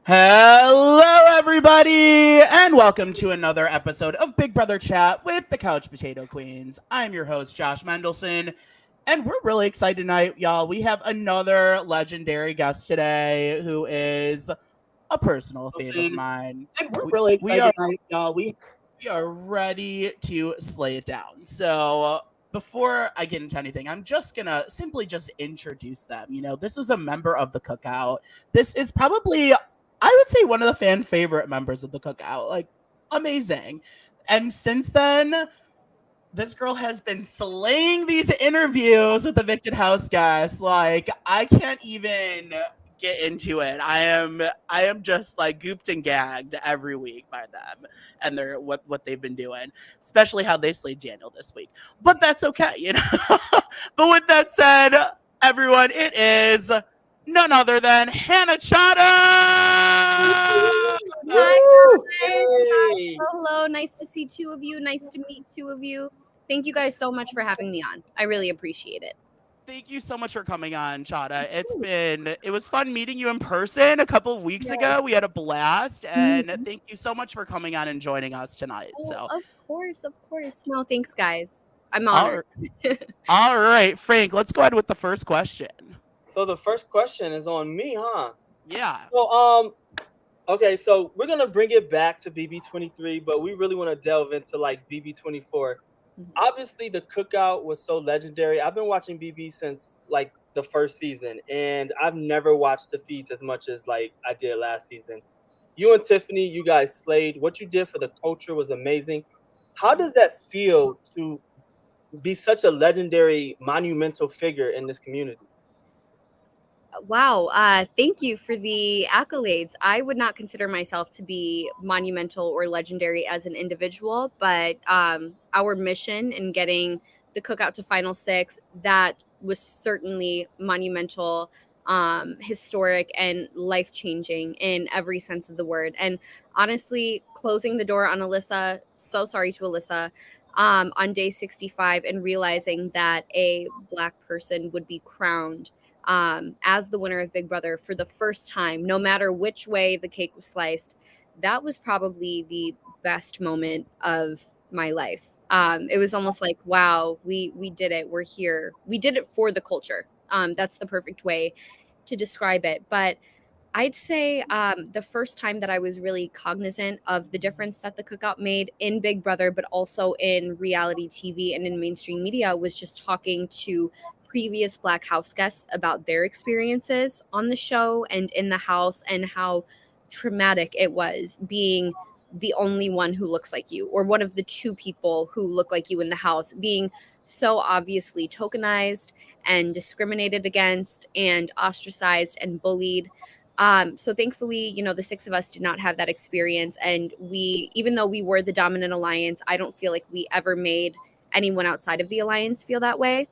Hello, everybody, and welcome to another episode of Big Brother Chat with the Potato Queens. I'm your host, Josh Mendelson, and we're really excited tonight, y'all. We have another legendary guest today who is a personal fave of mine. And we're We, really we are excited tonight, y'all. we are ready to slay it down. So before I get into anything, I'm just gonna simply just introduce them. This was a member of the Cookout. This is probably, I would say, one of the fan favorite members of the Cookout. Like, amazing. And since then, this girl has been slaying these interviews with evicted house guests. Like, I can't even get into it. I am just like gooped and gagged every week by them and their what they've been doing, especially how they slayed Daniel this week. But that's okay. But with that said, everyone, it is none other than Hannah Chaddha. Hi, guys. Yay! Hello. Nice to see two of you. Nice to meet two of you. Thank you guys so much for having me on. I really appreciate it. Thank you so much for coming on, Chada. It was fun meeting you in person a couple of weeks ago. We had a blast, and thank you so much for coming on and joining us tonight. So, of course. No, thanks, guys. I'm honored. All right, Frank, let's go ahead with the first question. So the first question is on me, huh? Yeah. So okay, so we're gonna bring it back to BB23, but we really want to delve into like BB24. Obviously, the Cookout was so legendary. I've been watching BB since like the first season, and I've never watched the feeds as much as like I did last season. You and Tiffany, you guys slayed. What you did for the culture was amazing. How does that feel to be such a legendary, monumental figure in this community? Wow. Thank you for the accolades. I would not consider myself to be monumental or legendary as an individual, but our mission in getting the Cookout to Final Six, that was certainly monumental, historic, and life-changing in every sense of the word. And honestly, closing the door on Alyssa, so sorry to Alyssa, on day 65, and realizing that a Black person would be crowned as the winner of Big Brother for the first time, no matter which way the cake was sliced, that was probably the best moment of my life. It was almost like, wow, we did it. We're here. We did it for the culture. That's the perfect way to describe it. But I'd say the first time that I was really cognizant of the difference that the Cookout made in Big Brother, but also in reality TV and in mainstream media, was just talking to previous Black house guests about their experiences on the show and in the house, and how traumatic it was being the only one who looks like you, or one of the two people who look like you in the house, being so obviously tokenized and discriminated against and ostracized and bullied. So thankfully, the six of us did not have that experience. And even though we were the dominant alliance, I don't feel like we ever made anyone outside of the alliance feel that way.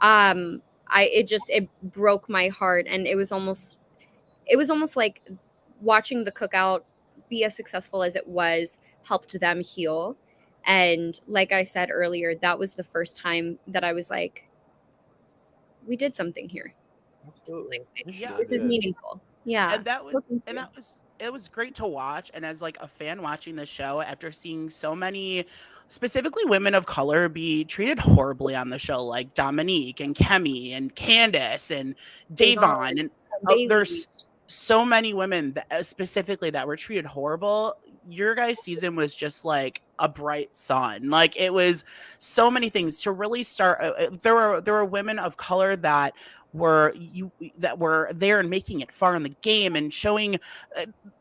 It broke my heart. And it was almost like watching the Cookout be as successful as it was helped them heal. And like I said earlier, that was the first time that I was like, we did something here. Absolutely. This is meaningful. Yeah. And it was great to watch. And as like a fan watching the show, after seeing so many, specifically women of color, be treated horribly on the show, like Dominique and Kemi and Candace and Davon, and there's so many women that, specifically, that were treated horrible. Your guys' season was just like a bright sun. Like, it was so many things to really start. There were women of color that were there and making it far in the game and showing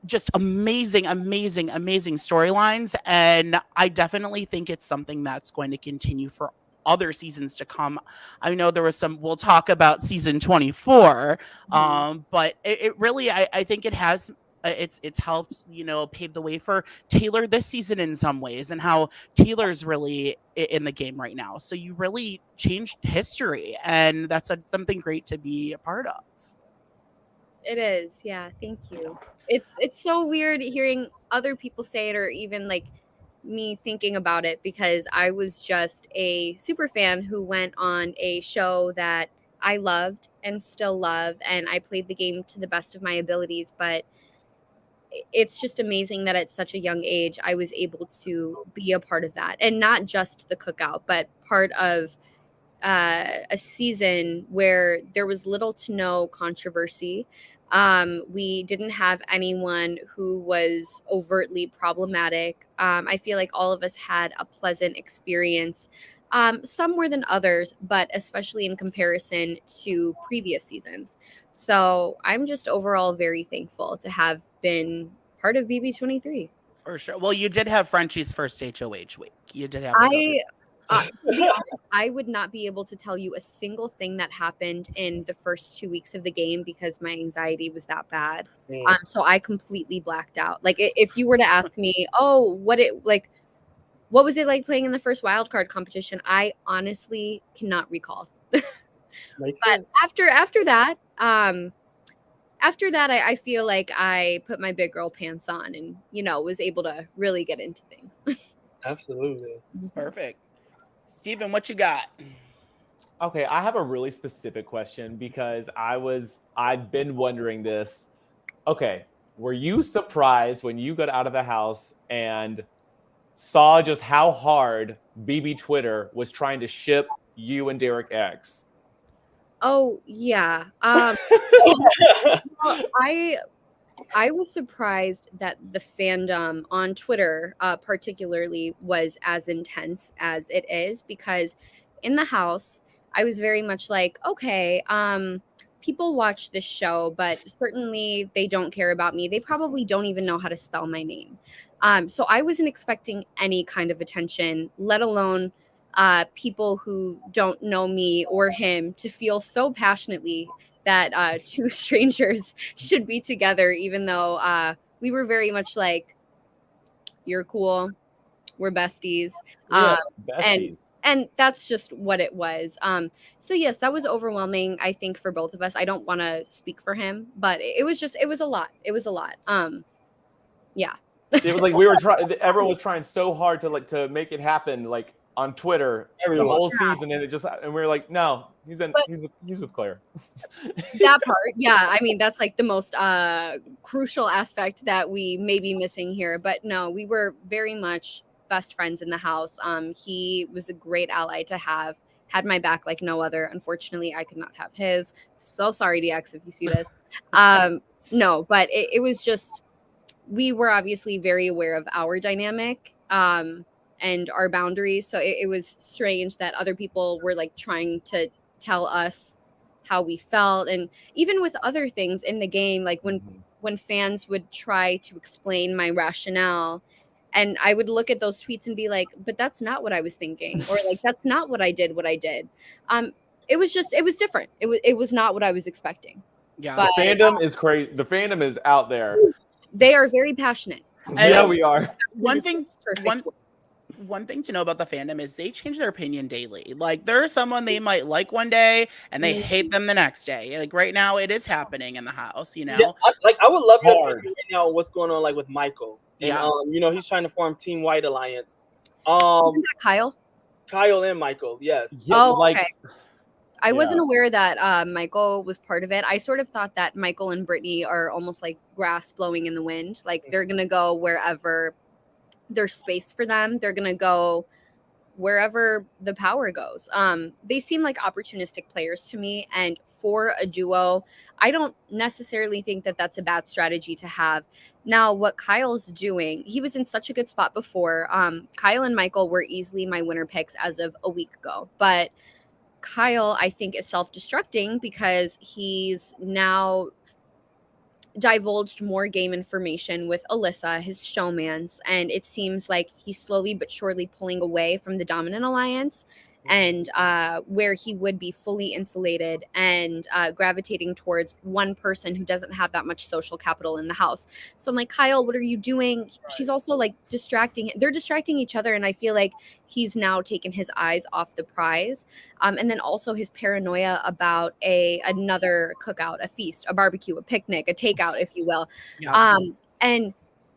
just amazing storylines. And I definitely think it's something that's going to continue for other seasons to come. I know there was some, we'll talk about season 24, but it really, I think it has, it's helped, pave the way for Taylor this season in some ways, and how Taylor's really in the game right now. So you really changed history, and that's something great to be a part of. It is. Yeah. Thank you. It's so weird hearing other people say it, or even like me thinking about it, because I was just a super fan who went on a show that I loved and still love, and I played the game to the best of my abilities. But it's just amazing that at such a young age I was able to be a part of that, and not just the cookout, but part of a season where there was little to no controversy. We didn't have anyone who was overtly problematic. I feel like all of us had a pleasant experience, some more than others, but especially in comparison to previous seasons. So I'm just overall very thankful to have been part of BB23. For sure. Well, you did have Frenchie's first HOH week. You did have to go through. To be honest, I would not be able to tell you a single thing that happened in the first 2 weeks of the game because my anxiety was that bad. So I completely blacked out. Like if you were to ask me, what was it like playing in the first wildcard competition? I honestly cannot recall. Makes But sense. after that, I feel like I put my big girl pants on and was able to really get into things. Absolutely. Perfect. Steven, what you got? Okay, I have a really specific question because I've been wondering this. Okay, were you surprised when you got out of the house and saw just how hard BB Twitter was trying to ship you and Derek X? Oh yeah. Well, I was surprised that the fandom on Twitter, particularly, was as intense as it is, because in the house, I was very much like, okay, people watch this show, but certainly they don't care about me. They probably don't even know how to spell my name. So I wasn't expecting any kind of attention, let alone people who don't know me or him to feel so passionately that two strangers should be together, even though we were very much like, you're cool, we're besties. Besties. And that's just what it was. So yes, that was overwhelming, I think, for both of us. I don't want to speak for him, but it was a lot. It was a lot. Yeah. It was like everyone was trying so hard to make it happen, like on Twitter the whole season, and we were like, no, he's with Claire. That part, yeah. I mean, that's like the most crucial aspect that we may be missing here. But no, we were very much best friends in the house. He was a great ally to have. Had my back like no other. Unfortunately, I could not have his. So sorry, DX, if you see this. No, but it was just, we were obviously very aware of our dynamic and our boundaries. So it was strange that other people were like trying to tell us how we felt. And even with other things in the game, like when fans would try to explain my rationale, and I would look at those tweets and be like, but that's not what I was thinking, or like, that's not what I did. It was different. It was not what I was expecting. Yeah. But the fandom is crazy. The fandom is out there. They are very passionate. Yeah, we are. One thing to know about the fandom is they change their opinion daily. Like, there's someone they might like one day and they hate them the next day. Like right now, it is happening in the house. Yeah, I would love your opinion right now on what's going on, like with Michael. And he's trying to form Team White Alliance. Isn't that Kyle? Kyle and Michael, yes. Yeah, okay. I wasn't aware that Michael was part of it. I sort of thought that Michael and Brittany are almost like grass blowing in the wind. Like they're going to go wherever there's space for them. They're going to go wherever the power goes. They seem like opportunistic players to me. And for a duo, I don't necessarily think that that's a bad strategy to have. Now, what Kyle's doing, he was in such a good spot before. Kyle and Michael were easily my winner picks as of a week ago. But Kyle, I think, is self-destructing because he's now divulged more game information with Alyssa, his showmans, and it seems like he's slowly but surely pulling away from the dominant alliance, and where he would be fully insulated and gravitating towards one person who doesn't have that much social capital in the house. So I'm like, Kyle, what are you doing? She's also like distracting. They're distracting each other, and I feel like he's now taken his eyes off the prize. And then also his paranoia about another cookout, a feast, a barbecue, a picnic, a takeout, if you will. Yeah. And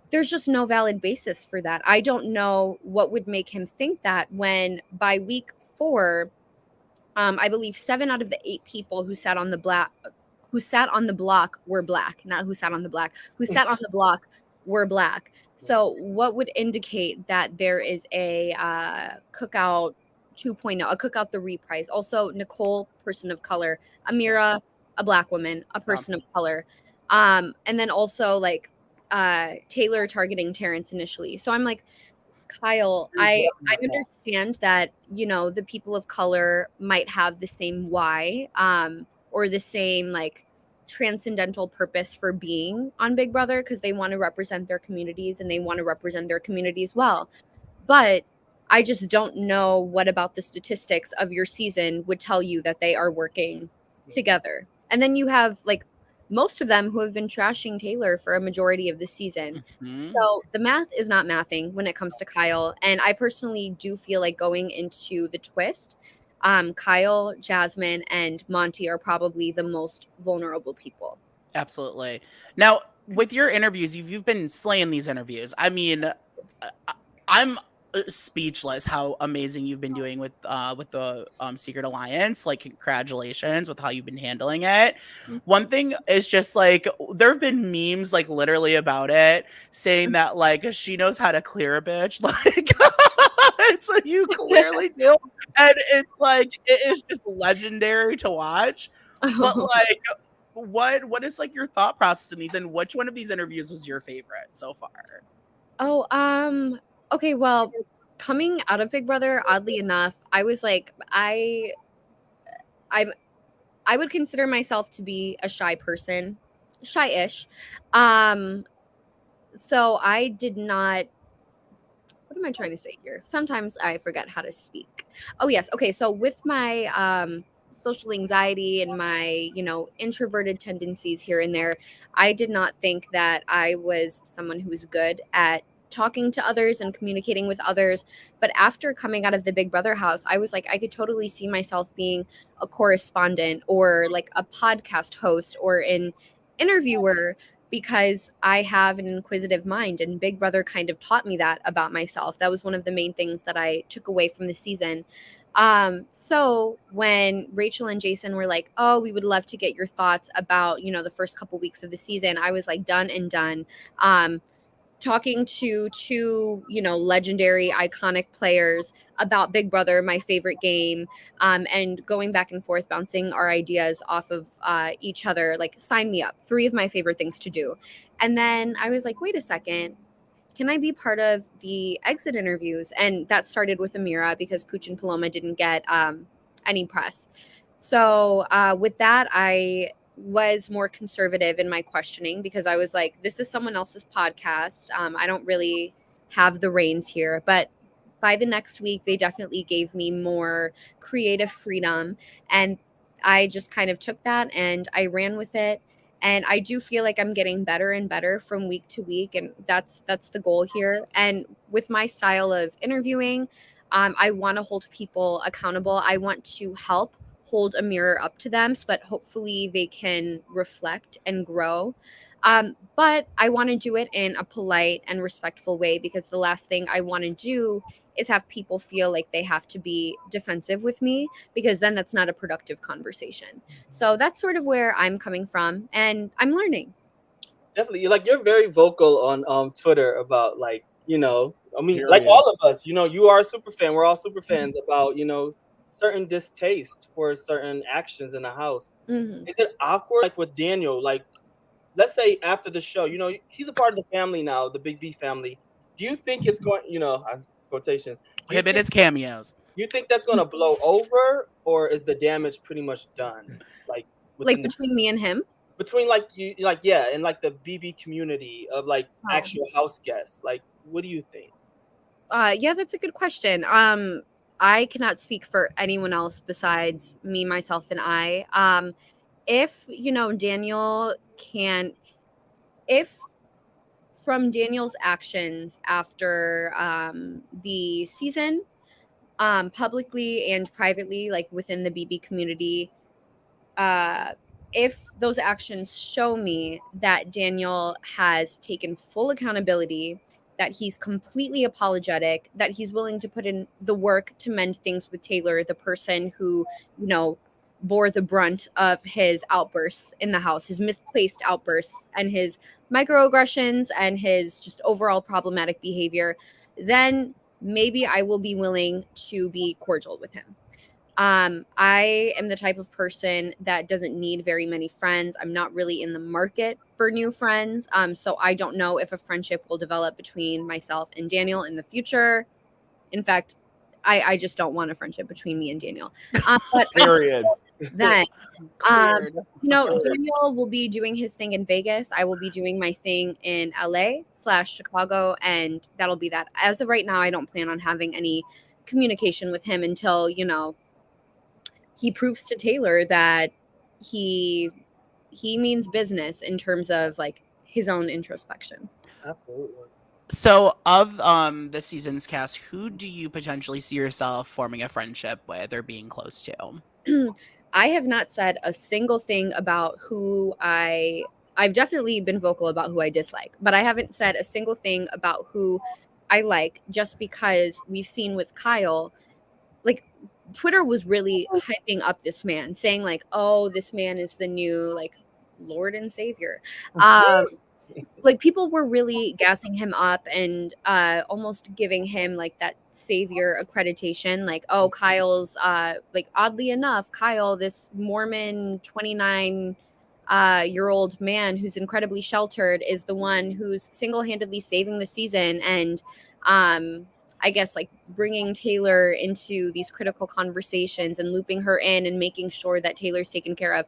there's just no valid basis for that. I don't know what would make him think that when by week 4, I believe 7 out of the 8 people who sat on the block were black, not who sat on the block, who sat on the block were Black. So what would indicate that there is a Cookout 2.0, a Cookout the Reprise? Also, Nicole, person of color. Amira, a Black woman, a person of color. And then also like Taylor targeting Terrence initially. So I'm like, Kyle, I understand that, you know, the people of color might have the same why or the same like transcendental purpose for being on Big Brother because they want to represent their communities and they want to represent their communities well. But I just don't know what about the statistics of your season would tell you that they are working together. And then you have like most of them who have been trashing Taylor for a majority of the season. Mhm. So the math is not mathing when it comes to Kyle. And I personally do feel like going into the twist, Kyle, Jasmine, and Monty are probably the most vulnerable people. Absolutely. Now, with your interviews, you've been slaying these interviews. I mean, I'm speechless how amazing you've been doing with the Secret Alliance. Like, congratulations with how you've been handling it. One thing is just like there have been memes like literally about it saying that like she knows how to clear a bitch. Like it's like you clearly do. And it's like it is just legendary to watch. But like what is like your thought process in these, and which one of these interviews was your favorite so far? Oh, okay, well, coming out of Big Brother, oddly enough, I was like, I would consider myself to be a shy person, shy-ish. So I did not. What am I trying to say here? Sometimes I forget how to speak. Oh yes, okay. So with my social anxiety and my, you know, introverted tendencies here and there, I did not think that I was someone who was good at talking to others and communicating with others. But after coming out of the Big Brother house, I was like, I could totally see myself being a correspondent or like a podcast host or an interviewer because I have an inquisitive mind, and Big Brother kind of taught me that about myself. That was one of the main things that I took away from the season. So when Rachel and Jason were like, oh, we would love to get your thoughts about, you know, the first couple weeks of the season, I was like, done and done. Talking to two, you know, legendary, iconic players about Big Brother, my favorite game, and going back and forth, bouncing our ideas off of each other, like sign me up. 3 of my favorite things to do. And then I was like, wait a second, can I be part of the exit interviews? And that started with Amira because Pooch and Paloma didn't get any press. So with that, I was more conservative in my questioning because I was like, this is someone else's podcast. I don't really have the reins here. But by the next week, they definitely gave me more creative freedom. And I just kind of took that and I ran with it. And I do feel like I'm getting better and better from week to week. And that's the goal here. And with my style of interviewing, I want to hold people accountable. I want to help hold a mirror up to them so that hopefully they can reflect and grow. But I want to do it in a polite and respectful way because the last thing I want to do is have people feel like they have to be defensive with me because then that's not a productive conversation. So that's sort of where I'm coming from and I'm learning. Definitely, like you're very vocal on Twitter about like, you know, I mean, like Period. all of us, you know, you are a super fan. We're all super fans about, you know, certain distaste for certain actions in the house. Mm-hmm. Is it awkward like with Daniel? Like, let's say after the show, you know, he's a part of the family now, the Big B family. Do you think it's going, you know, quotations? Do you Him and think, his cameos. you think that's going to blow over, or is the damage pretty much done? Like Like within between me and him? between like you like yeah, and like the BB community of like actual house guests. Like, what do you think? Yeah, that's a good question. I cannot speak for anyone else besides me, myself, and I. If you know Daniel can, if from Daniel's actions after the season, publicly and privately, like within the BB community, if those actions show me that Daniel has taken full accountability, that he's completely apologetic, that he's willing to put in the work to mend things with Taylor, the person who, you know, bore the brunt of his outbursts in the house, his misplaced outbursts and his microaggressions and his just overall problematic behavior, then maybe I will be willing to be cordial with him. I am the type of person that doesn't need very many friends. I'm not really in the market for new friends. So I don't know if a friendship will develop between myself and Daniel in the future. In fact, I just don't want a friendship between me and Daniel. But Period. then, Cleared. Daniel will be doing his thing in Vegas. I will be doing my thing in LA/Chicago, and that'll be that. As of right now, I don't plan on having any communication with him until, he proves to Taylor that he means business in terms of like his own introspection. Absolutely. So, of the season's cast, who do you potentially see yourself forming a friendship with or being close to? I have not said a single thing about who I've definitely been vocal about who I dislike, but I haven't said a single thing about who I like, just because we've seen with Kyle, like, Twitter was really hyping up this man, saying like, oh, this man is the new like Lord and Savior. Like, people were really gassing him up and almost giving him like that savior accreditation, like, oh, Kyle's like, oddly enough, Kyle, this Mormon 29 year old man who's incredibly sheltered, is the one who's single-handedly saving the season, and I guess like bringing Taylor into these critical conversations and looping her in and making sure that Taylor's taken care of,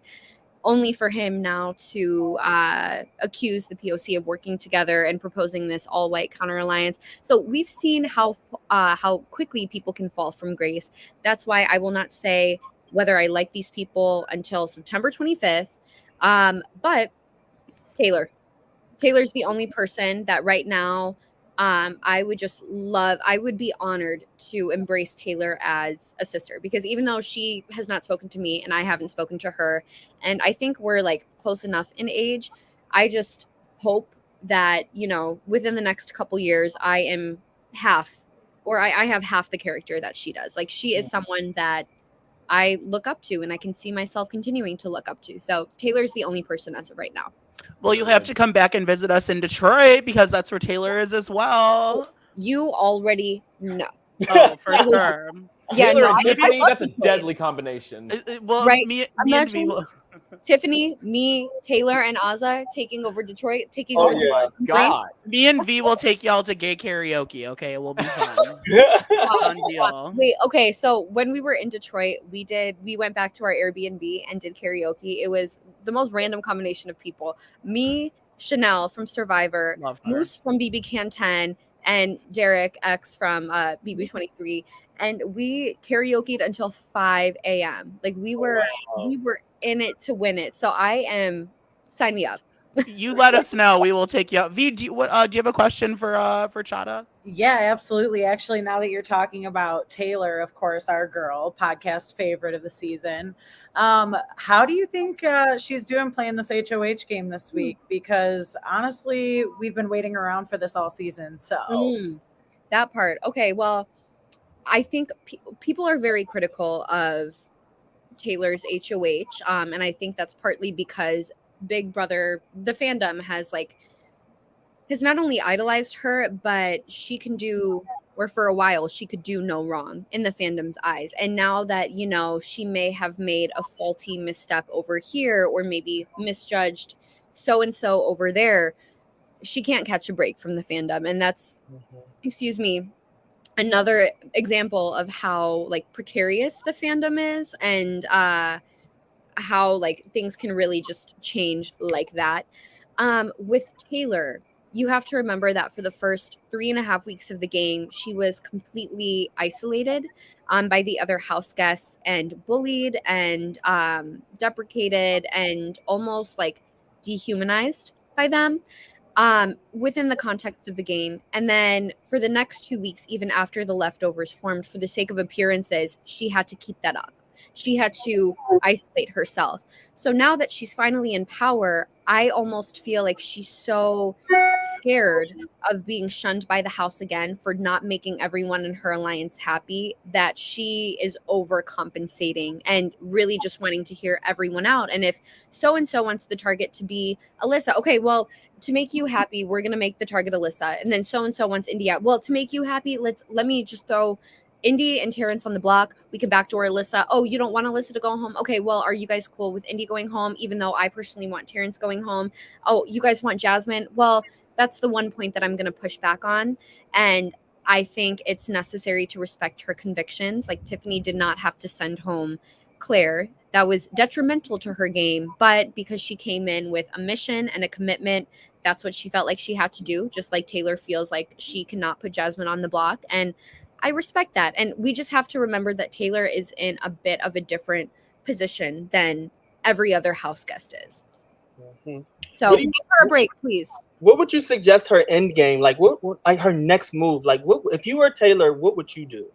only for him now to accuse the POC of working together and proposing this all-white counter-alliance. So we've seen how quickly people can fall from grace. That's why I will not say whether I like these people until September 25th. But Taylor's the only person that right now I would be honored to embrace Taylor as a sister, because even though she has not spoken to me and I haven't spoken to her, and I think we're like close enough in age, I just hope that, within the next couple years, I am I have half the character that she does. Like, she is someone that I look up to and I can see myself continuing to look up to. So Taylor's the only person as of right now. Well, you'll have to come back and visit us in Detroit, because that's where Taylor is as well. You already know. Oh, for sure. Yeah, Taylor no, and I Tiffany, love that's a Detroit. deadly combination. Well, Right. me and V will. Tiffany, me, Taylor, and Azza taking over Detroit, taking Oh, over. yeah. My God. Me and V will take y'all to gay karaoke. Okay, it will be fun. Fun deal. Wait, okay. So when we were in Detroit, we went back to our Airbnb and did karaoke. It was the most random combination of people. Me, Chanel from Survivor, Love her. Moose from BB Can 10, and Derek X from BB23. And we karaokeed until 5 a.m. Like, we were in it to win it. So sign me up. You let us know. We will take you out. V, do you have a question for Chaddha? Yeah, absolutely. Actually, now that you're talking about Taylor, of course, our girl, podcast favorite of the season, how do you think she's doing playing this HOH game this week? Because honestly, we've been waiting around for this all season. So That part. Okay, well, I think people are very critical of Taylor's HOH, and I think that's partly because Big Brother, the fandom, has not only idolized her, but she can do, or for a while, she could do no wrong in the fandom's eyes. And now that, she may have made a faulty misstep over here, or maybe misjudged so-and-so over there, she can't catch a break from the fandom. And that's, excuse me, another example of how precarious the fandom is, and how things can really just change like that. With Taylor, you have to remember that for the first 3.5 weeks of the game, she was completely isolated by the other house guests, and bullied and deprecated and almost dehumanized by them within the context of the game. And then for the next 2 weeks, even after the leftovers formed, for the sake of appearances, she had to keep that up. She had to isolate herself. So now that she's finally in power, I almost feel like she's so scared of being shunned by the house again for not making everyone in her alliance happy, that she is overcompensating and really just wanting to hear everyone out. And if so-and-so wants the target to be Alyssa, okay, well, to make you happy, we're going to make the target Alyssa. And then so-and-so wants India. Well, to make you happy, let me just throw Indy and Terrence on the block. We can backdoor Alyssa. Oh, you don't want Alyssa to go home? Okay, well, are you guys cool with Indy going home, even though I personally want Terrence going home? Oh, you guys want Jasmine? Well, that's the one point that I'm going to push back on. And I think it's necessary to respect her convictions. Like, Tiffany did not have to send home Claire. That was detrimental to her game. But because she came in with a mission and a commitment, that's what she felt like she had to do. Just like Taylor feels like she cannot put Jasmine on the block. And I respect that. And we just have to remember that Taylor is in a bit of a different position than every other house guest is. Mhm. So give her a break, please. What would you suggest her end game? Like, what like her next move? Like, what if you were Taylor? What would you do?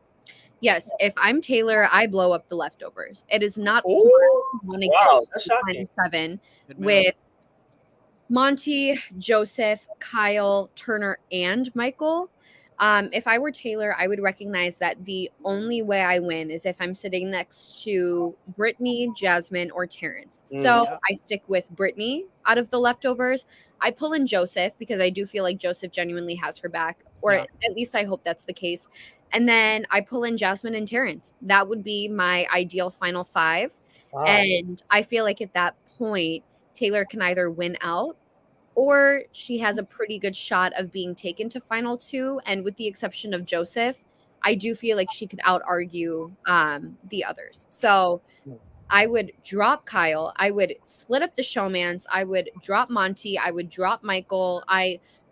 Yes, if I'm Taylor, I blow up the leftovers. It is not Ooh, smart to want to wow, get that's to shocking. 7 Good move. with Monty, Joseph, Kyle, Turner, and Michael. If I were Taylor, I would recognize that the only way I win is if I'm sitting next to Brittany, Jasmine, or Terrence. So Yep. I stick with Brittany out of the leftovers. I pull in Joseph because I do feel like Joseph genuinely has her back, or Yeah. at least I hope that's the case. And then I pull in Jasmine and Terrence. That would be my ideal final 5. Wow. And I feel like at that point, Taylor can either win out or she has a pretty good shot of being taken to final 2. And with the exception of Joseph, I do feel like she could out argue the others. So I would drop Kyle. I would split up the showmans. I would drop Monty. I would drop Michael.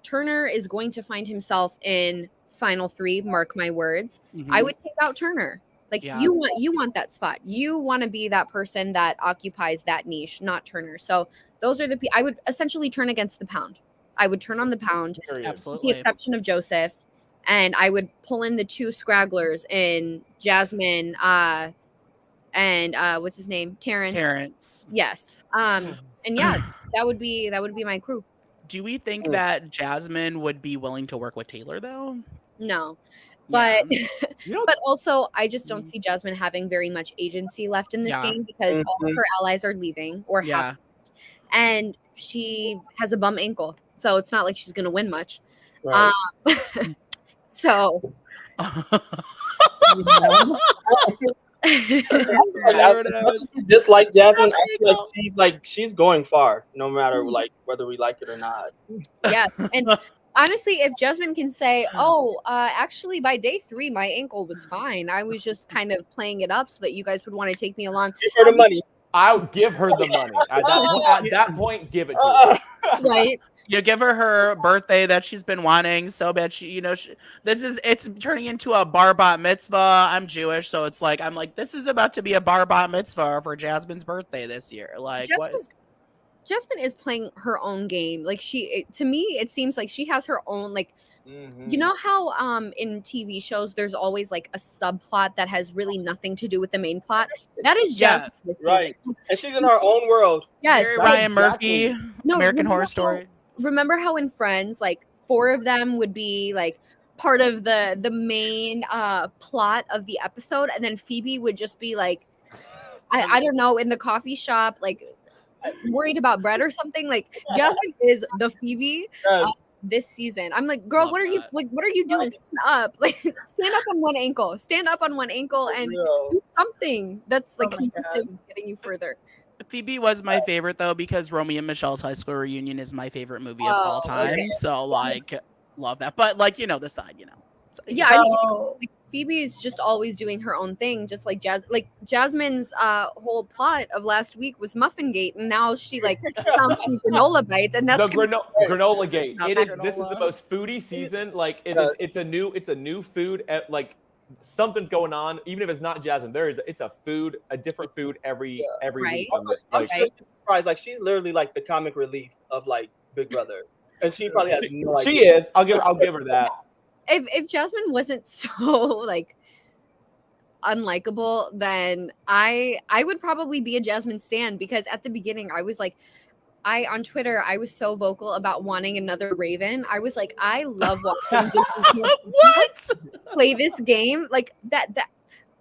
Turner is going to find himself in final 3. Mark my words. Mhm. I would take out Turner. Like, Yeah. you want that spot. You want to be that person that occupies that niche, not Turner. So those are I would essentially turn against the pound. I would turn on the pound, Period. with the Absolutely. exception of Joseph, and I would pull in the 2 scragglers in Jasmine and what's his name? Terrence. Yes. And yeah, that would be my crew. Do we think that Jasmine would be willing to work with Taylor though? No. But Yeah. You know, but also I just don't see Jasmine having very much agency left in this Yeah. game because all of her allies are leaving or have, Yeah. and she has a bum ankle. So it's not like she's gonna win much. Right. So Dislike Jasmine. I feel like she's going far, no matter like whether we like it or not. yes. And honestly, if Jasmine can say, "Oh, actually, by day 3, my ankle was fine. I was just kind of playing it up so that you guys would want to take me along." Give her the money. I would give her the money. At that point, give it to her. Right? You give her birthday that she's been wanting so bad. It's turning into a bar bat mitzvah. I'm Jewish, so it's like, I'm like, this is about to be a bar bat mitzvah for Jasmine's birthday this year. Like, what is? Jasmine is playing her own game. Like, to me, it seems like she has her own, like, you know how in TV shows there's always like a subplot that has really nothing to do with the main plot? That is Jasmine this season. Right. And she's in her own world. Yes. Mary like, Ryan Murphy, No, American remember Horror how- Story. Remember how in Friends, like 4 of them would be like part of the main plot of the episode, and then Phoebe would just be like, I don't know, in the coffee shop, like worried about bread or something. Like, Jasmine is the Phoebe Yes. this season. I'm like, girl, Love what are you that. like? What are you doing? Stand up, like stand up on one ankle. Stand up on one ankle and do something that's like Oh my God. consistent, getting you further. Phoebe was my favorite though because Romeo and Michelle's High School Reunion is my favorite movie of all time. Okay. So like, love that. But like, the side, Yeah, I mean, So- like, Phoebe is just always doing her own thing, just like Jasmine's whole plot of last week was Muffingate, and now she like found some granola bites, and that's The granola gate. Not It the is. This is the granola. most foodie season. Like it's a new food. At like something's going on. Even if it's not Jasmine, it's a different food every Right. week. On this. I'm Like, sure she's surprised. Like, she's literally like the comic relief of like Big Brother, and she probably has no idea. she is. I'll give her that. if Jasmine wasn't so like unlikable, then I would probably be a Jasmine stan, because at the beginning I was like, on Twitter, I was so vocal about wanting another Raven. I was like, I love watching What? play this game. Like that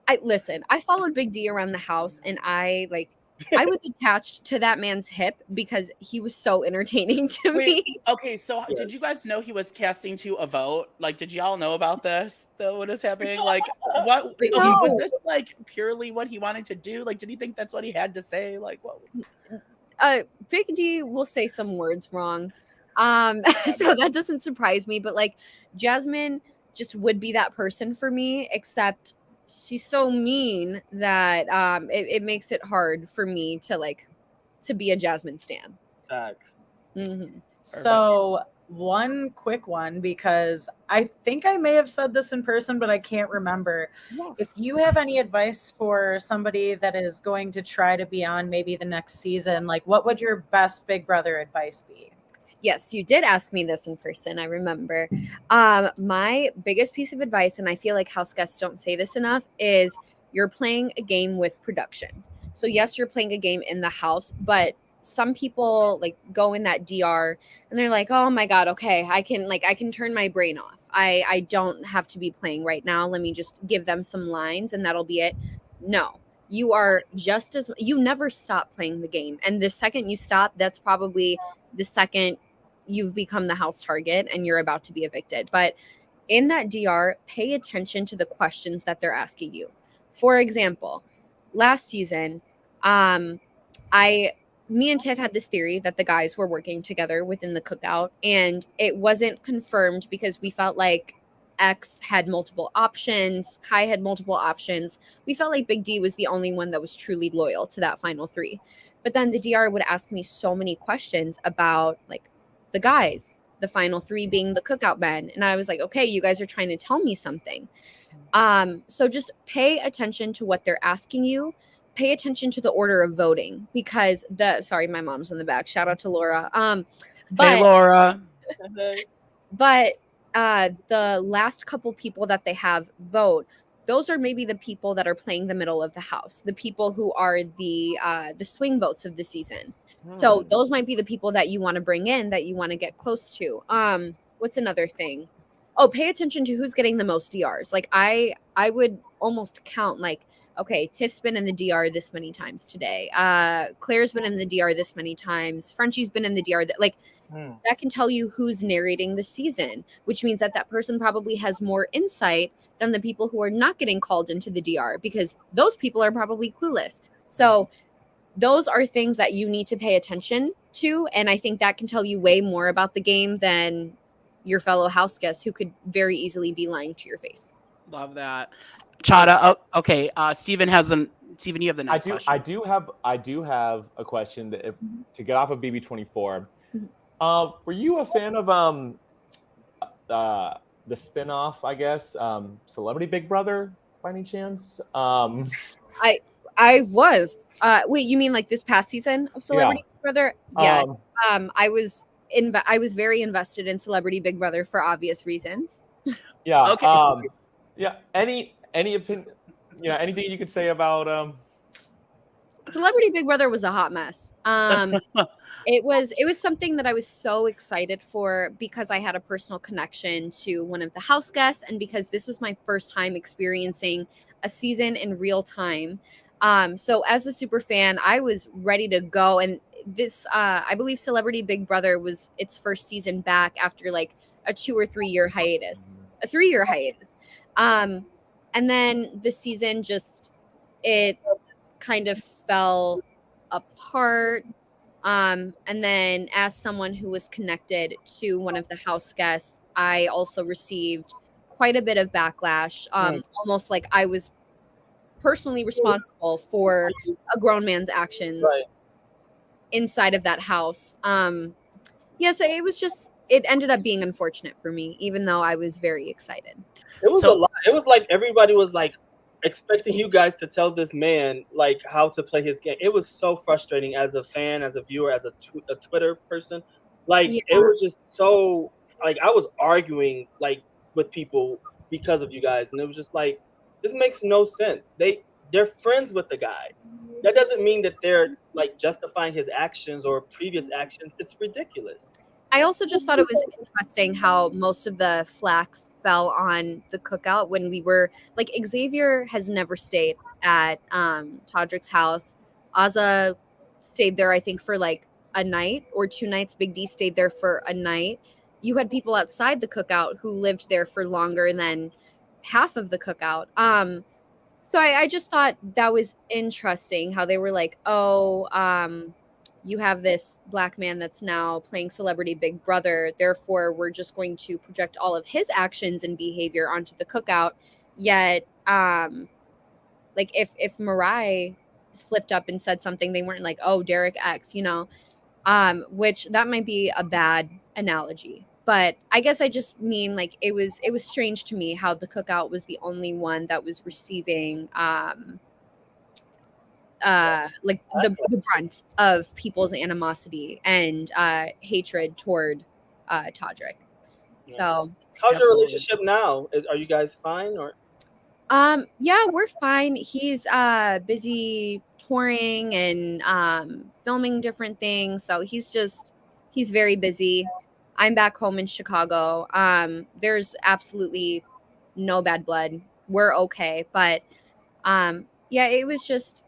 I listen, I followed Big D around the house and I was attached to that man's hip because he was so entertaining to me. Okay, so did you guys know he was casting to a vote? Like, did y'all know about this? Though, what is happening? Like, what? No. Was this like purely what he wanted to do? Like, did he think that's what he had to say? Like, what? Big D will say some words wrong. So that doesn't surprise me, but like Jasmine just would be that person for me, except she's so mean that it makes it hard for me to be a Jasmine stan. Facts. Mm-hmm. So one quick one, because I think I may have said this in person, but I can't remember. Yeah. If you have any advice for somebody that is going to try to be on maybe the next season, like what would your best Big Brother advice be? Yes, you did ask me this in person, I remember. My biggest piece of advice, and I feel like house guests don't say this enough, is you're playing a game with production. So yes, you're playing a game in the house, but some people like go in that DR and they're like, oh my God, okay, I can turn my brain off. I don't have to be playing right now. Let me just give them some lines and that'll be it. No, you are you never stop playing the game. And the second you stop, that's probably the second you've become the house target and you're about to be evicted. But in that DR, pay attention to the questions that they're asking you. For example, last season, me and Tiff had this theory that the guys were working together within the cookout, and it wasn't confirmed because we felt like X had multiple options, Kai had multiple options. We felt like Big D was the only one that was truly loyal to that final three. But then the DR would ask me so many questions about like the guys, the final three being the cookout men. And I was like, okay, you guys are trying to tell me something. So just pay attention to what they're asking you. Pay attention to the order of voting because sorry, my mom's in the back. Shout out to Laura. Hey, Laura. But the last couple people that they have vote, those are maybe the people that are playing the middle of the house, the people who are the swing votes of the season. So those might be the people that you want to bring in, that you want to get close to. What's another thing? Oh, pay attention to who's getting the most DRs. Like I would almost count like, okay, Tiff's been in the DR this many times today. Claire's been in the DR this many times. Frenchie's been in the DR. That can tell you who's narrating the season, which means that person probably has more insight than the people who are not getting called into the DR because those people are probably clueless. So those are things that you need to pay attention to. And I think that can tell you way more about the game than your fellow house guests who could very easily be lying to your face. Love that. Chaddha, okay. Steven, you have the next question. I do have a question that to get off of BB24. Were you a fan of the spinoff, I guess, Celebrity Big Brother by any chance? I was. Wait, you mean like this past season of Celebrity Big Brother? Yes. I was very invested in Celebrity Big Brother for obvious reasons. Yeah. Okay. Yeah. Any opinion? Yeah. Anything you could say about Celebrity Big Brother was a hot mess. It was something that I was so excited for because I had a personal connection to one of the house guests and because this was my first time experiencing a season in real time. So as a super fan, I was ready to go. And this, I believe Celebrity Big Brother was its first season back after like a 2 or 3 year hiatus, a 3-year hiatus. And then the season it kind of fell apart. And then as someone who was connected to one of the house guests, I also received quite a bit of backlash, almost like I was personally responsible for a grown man's actions inside of that house. So it ended up being unfortunate for me, even though I was very excited. It was a lot. It was like everybody was like expecting you guys to tell this man like how to play his game. It was so frustrating as a fan, as a viewer, as a Twitter person. Like it was just so like I was arguing like with people because of you guys, and it was just like this makes no sense. they're friends with the guy. That doesn't mean that they're like justifying his actions or previous actions. It's ridiculous. I also just thought it was interesting how most of the flack fell on the Cookout when we were like, Xavier has never stayed at Todrick's house. Azza stayed there, I think, for like a night or 2 nights. Big D stayed there for a night. You had people outside the Cookout who lived there for longer than half of the Cookout. So I just thought that was interesting how they were like, oh, you have this black man that's now playing celebrity Big Brother. Therefore, we're just going to project all of his actions and behavior onto the Cookout. Yet, like if Mariah slipped up and said something, they weren't like, oh, Derek X, which that might be a bad analogy. But I guess I just mean like it was strange to me how the Cookout was the only one that was receiving like the brunt of people's animosity and hatred toward Todrick. Yeah. So how's your relationship now? Are you guys fine or? Yeah, we're fine. He's busy touring and filming different things, so he's very busy. I'm back home in Chicago. There's absolutely no bad blood. We're okay, but yeah, it was just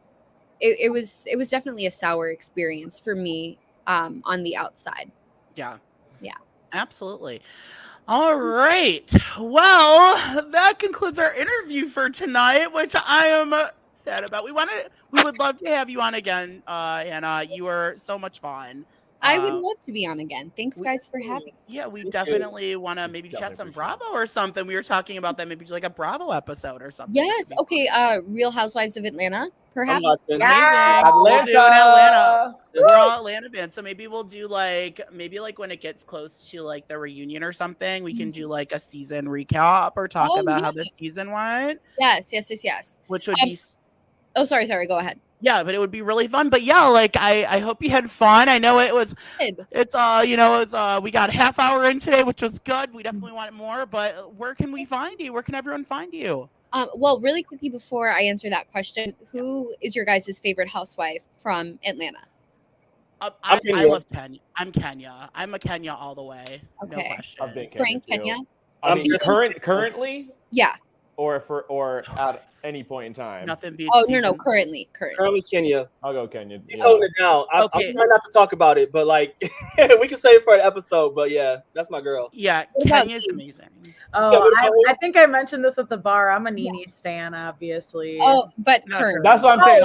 it was definitely a sour experience for me on the outside. Yeah. Yeah. Absolutely. All right. Well, that concludes our interview for tonight, which I am sad about. We would love to have you on again, Hannah. You were so much fun. I would love to be on again. Thanks, guys, for having me. Yeah, we definitely want to maybe chat some Bravo or something. We were talking about that, maybe like a Bravo episode or something. Yes. Okay. Real Housewives of Atlanta, perhaps. Amazing. Atlanta. We'll do in Atlanta. We're all Atlanta fans, so maybe we'll do like when it gets close to like the reunion or something, we can do like a season recap or talk about how the season went. Yes. Which would be. Oh, sorry. Go ahead. Yeah, but it would be really fun. But yeah, like I hope you had fun. I know it's we got half hour in today, which was good. We definitely want more, but where can we find you? Where can everyone find you? Well, really quickly before I answer that question, who is your guys' favorite housewife from Atlanta? I love Kenya. I'm Kenya. I'm a Kenya all the way. Okay. No question. I've been Kenya. Kenya? I mean, currently? Yeah. Or at any point in time. Nothing beats. Oh no, currently. Currently Kenya. I'll go Kenya. He's holding it down. I'm trying not to talk about it, but like we can save it for an episode. But yeah, that's my girl. Yeah, Kenya's amazing. Oh, I think I mentioned this at the bar. I'm a Nene stan, obviously. Oh, but currently. That's what I'm saying.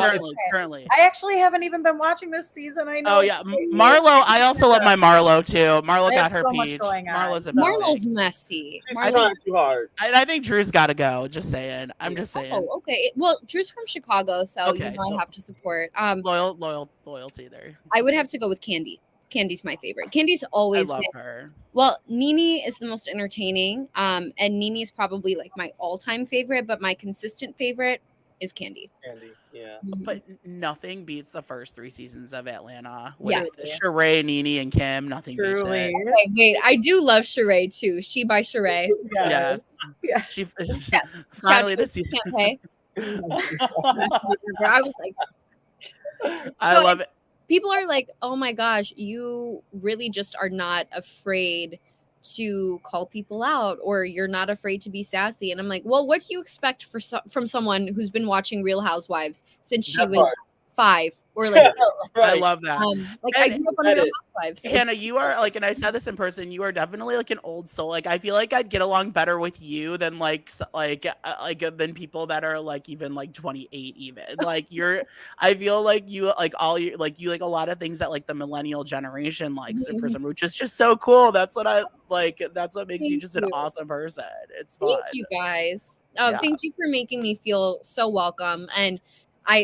Currently. I actually haven't even been watching this season. I know. Oh yeah, Marlo. I also love my Marlo too. Marlo got her peach. Marlo's messy. She's trying too hard. I think Drew's got to go. Just saying. I'm just saying. Oh, okay. Well, Drew's from Chicago, so I have to support. Loyalty there. I would have to go with Candy. Candy's my favorite. Candy's always I love her. Well, Nene is the most entertaining. And Nene's probably like my all-time favorite, but my consistent favorite is Candy. Candy, yeah. But nothing beats the first 3 seasons of Atlanta. Yes. Sheree, Nene, and Kim. Nothing beats it. Okay, wait, I do love Sheree too. She by Sheree. Yes. Yeah. She finally this season. I was like, I love it. People are like, oh my gosh, you really just are not afraid to call people out, or you're not afraid to be sassy. And I'm like, well, what do you expect from someone who's been watching Real Housewives since she was 5 or like I love that. I grew up on Real Housewives. Hannah, you are like, and I said this in person, you are definitely like an old soul. Like I feel like I'd get along better with you than than people that are like even like 28 even. Like I feel like you like you like a lot of things that like the millennial generation likes for some, which is just so cool. That's what I like. That's what makes you just an awesome person. It's fun. Thank you guys. Thank you for making me feel so welcome. And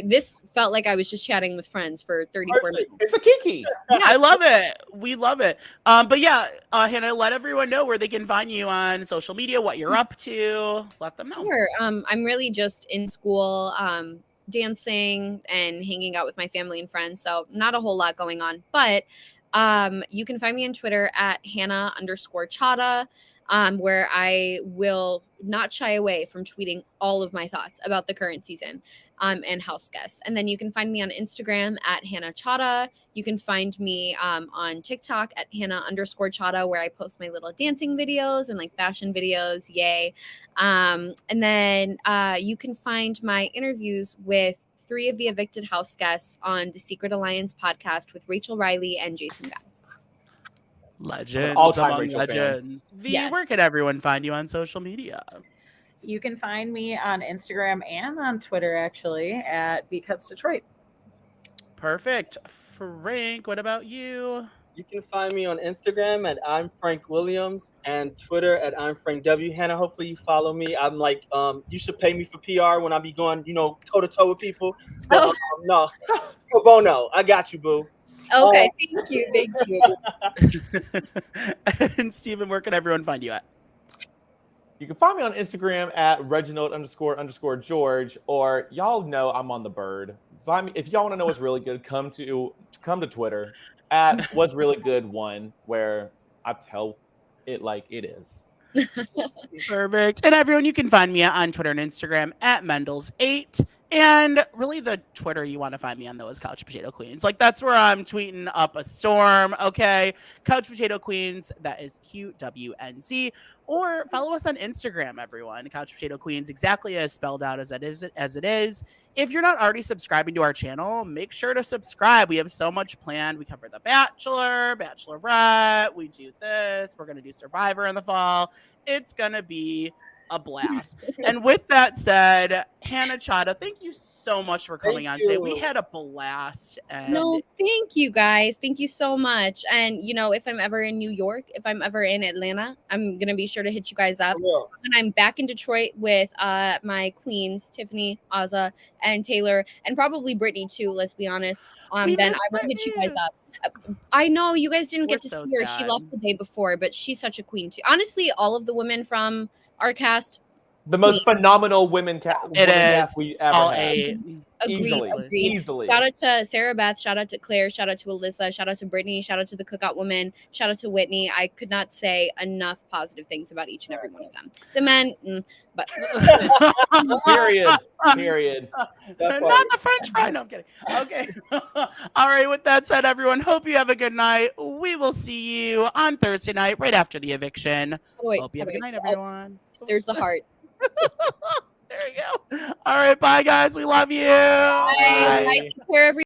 this felt like I was just chatting with friends for 34 minutes. It's a kiki. Yeah, I love it. We love it. But yeah, Hannah, let everyone know where they can find you on social media, what you're up to. Let them know. Sure. I'm really just in school, dancing and hanging out with my family and friends. So not a whole lot going on. But you can find me on Twitter at Hannah_Chaddha. Where I will not shy away from tweeting all of my thoughts about the current season. and house guests. And then you can find me on Instagram at Hannah Chaddha. You can find me on TikTok at Hannah_Chaddha, where I post my little dancing videos and like fashion videos. Yay. And then you can find my interviews with 3 of the evicted house guests on the Secret Alliance podcast with Rachel Riley and Jason Guy. Legends all-time among Rachel fan. legends. V, Yes. where can everyone find you on social media? You can find me on Instagram and on Twitter, actually, at vcutsdetroit. Perfect. Frank, what about you? You can find me on Instagram at I'm Frank Williams and Twitter at I'm Frank W. Hannah, hopefully you follow me. I'm like, you should pay me for PR when I be going, toe to toe with people. But, no, pro bono. I got you, boo. Okay, thank you. And Steven, where can everyone find you at? You can find me on Instagram at Reginald__George, or y'all know I'm on the bird. Find me if y'all want to know what's really good. Come to Twitter at what's really good one, where I tell it like it is. Perfect. And everyone, you can find me on Twitter and Instagram at Mendels8. And really the Twitter you want to find me on, though, is Couch Potato Queens. Like, that's where I'm tweeting up a storm, okay? Couch Potato Queens, that is QWNC. Or follow us on Instagram, everyone. Couch Potato Queens, exactly as spelled out as it is. If you're not already subscribing to our channel, make sure to subscribe. We have so much planned. We cover The Bachelor, Bachelorette. We do this. We're going to do Survivor in the fall. It's going to be a blast. And with that said, Hannah Chaddha, thank you so much for coming on today. We had a blast. And No, thank you guys. Thank you so much. And if I'm ever in New York, if I'm ever in Atlanta, I'm gonna be sure to hit you guys up. And I'm back in Detroit with my queens, Tiffany, Azza, and Taylor, and probably Brittany too. Let's be honest. Then I will hit you guys up. I know you guys didn't get to see her. She left the day before, but she's such a queen too. Honestly, all of the women from our cast, the most phenomenal women cast we ever all had. 8. Agreed. Easily. Shout out to Sarah Beth, shout out to Claire, shout out to Alyssa, shout out to Brittany, shout out to the Cookout woman, shout out to Whitney. I could not say enough positive things about each and every one of them. The men, but Period. Not the French fry. No, I'm kidding. Okay. All right. With that said, everyone, hope you have a good night. We will see you on Thursday night, right after the eviction. Hope you have a good night, everyone. There's the heart. There you go. All right. Bye, guys. We love you. Bye. Take care, everyone.